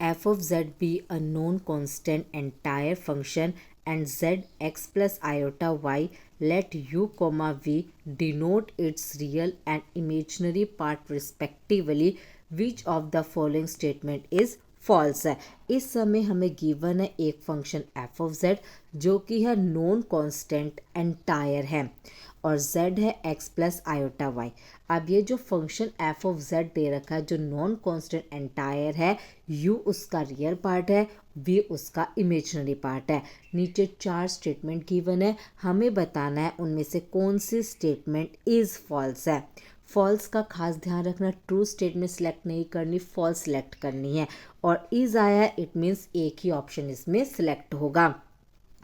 f of z be a known constant entire function and z x plus iota y, let u comma v denote its real and imaginary part respectively, which of the following statement is false है। इस समय हमें given है एक function F of Z जो कि है non constant entire है और z है x प्लस आयोटा y। अब ये जो फंक्शन f ऑफ z दे रखा है जो नॉन कांस्टेंट एंटायर है, u उसका रियल पार्ट है, v उसका इमेजिनरी पार्ट है। नीचे 4 स्टेटमेंट गिवन है, हमें बताना है उनमें से कौन सी स्टेटमेंट इज़ फॉल्स है। फॉल्स का खास ध्यान रखना, ट्रू स्टेटमेंट सेलेक्ट नहीं करनी, फॉल्स सेलेक्ट करनी है। और इज आया है इट मीन्स एक ही ऑप्शन इसमें सिलेक्ट होगा।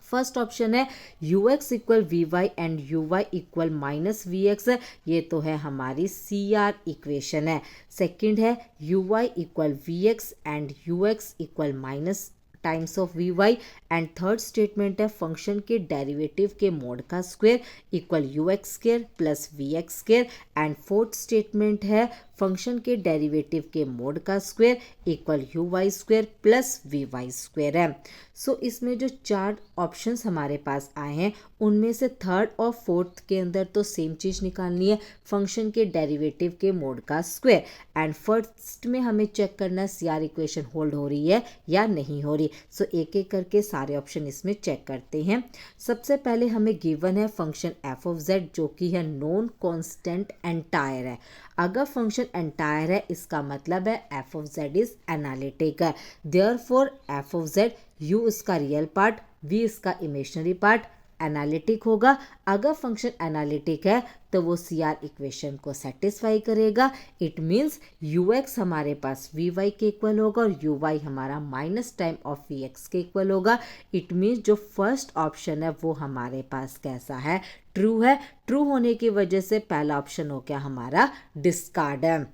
फर्स्ट ऑप्शन है U X equal V Y and U Y equal minus V X, ये तो है हमारी सी आर इक्वेशन है। सेकंड है U Y equal V X and U X equal minus times of V Y. And third statement है function के derivative के mod का square equal U X square plus V X square. And fourth statement है function के derivative के mod का square equal U Y square plus V Y square है। So इसमें जो 4 ऑप्शंस हमारे पास आए हैं उनमें से थर्ड और फोर्थ के अंदर तो सेम चीज़ निकालनी है, फंक्शन के डेरिवेटिव के मोड का स्क्वायर। एंड फर्स्ट में हमें चेक करना है सी आर इक्वेशन होल्ड हो रही है या नहीं हो रही। सो एक एक करके सारे ऑप्शन इसमें चेक करते हैं। सबसे पहले हमें गिवन है फंक्शन एफ ऑफ जेड जो कि है नॉन कांस्टेंट एंटायर है। अगर फंक्शन एंटायर है इसका मतलब है F of Z is analytic है। Therefore F of Z U इसका रियल पार्ट, वी इसका इमेजिनरी पार्ट, एनालिटिक होगा। अगर फंक्शन एनालिटिक है तो वो सी आर इक्वेशन को सेटिस्फाई करेगा। इट मीन्स यू एक्स हमारे पास वी वाई के इक्वल होगा और यू वाई हमारा minus time of V X के इक्वल होगा। इट मीन्स जो फर्स्ट ऑप्शन है वो हमारे पास कैसा है, ट्रू है। ट्रू होने की वजह से पहला ऑप्शन हो गया हमारा डिस्कार्ड है।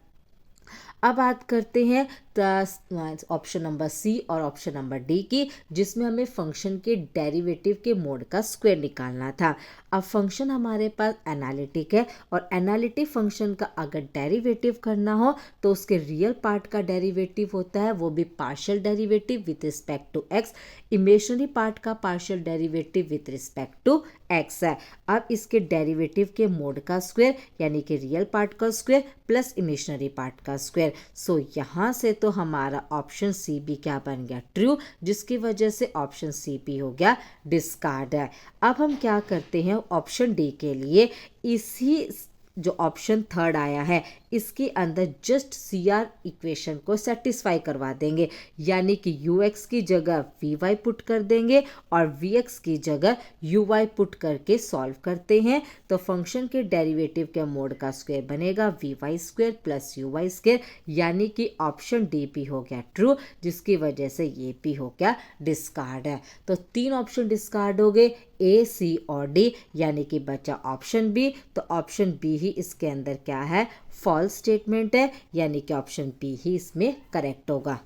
अब बात करते हैं ऑप्शन नंबर सी और ऑप्शन नंबर डी की, जिसमें हमें फंक्शन के डेरिवेटिव के मोड का स्क्वायर निकालना था। अब फंक्शन हमारे पास एनालिटिक है और एनालिटिक फंक्शन का अगर डेरिवेटिव करना हो तो उसके रियल पार्ट का डेरिवेटिव होता है वो भी partial derivative with respect to X, imaginary part का partial derivative with respect to X है। अब इसके डेरिवेटिव के मोड का स्क्वायर यानी कि रियल पार्ट का स्क्वायर प्लस इमेजिनरी पार्ट का स्क्वायर। सो यहाँ से तो हमारा ऑप्शन सी बी क्या बन गया, ट्रू, जिसकी वजह से ऑप्शन सी बी हो गया डिस्कार्ड है। अब हम क्या करते हैं ऑप्शन डी के लिए, इसी जो ऑप्शन थर्ड आया है इसके अंदर जस्ट सी आर इक्वेशन को सेटिस्फाई करवा देंगे, यानी कि यू एक्स की जगह वी वाई पुट कर देंगे और वी एक्स की जगह यू वाई पुट करके सॉल्व करते हैं। तो फंक्शन के डेरिवेटिव के मोड का स्क्वायर बनेगा V Y square plus U Y square, यानी कि ऑप्शन डी पी हो गया ट्रू, जिसकी वजह से ये पी हो गया डिस्कार्ड है। तो 3 ऑप्शन डिस्कार्ड हो गए, ए सी और डी, यानी कि बचा ऑप्शन बी। तो ऑप्शन बी ही इसके अंदर क्या है, फॉल्स स्टेटमेंट है, यानी कि ऑप्शन बी ही इसमें करेक्ट होगा।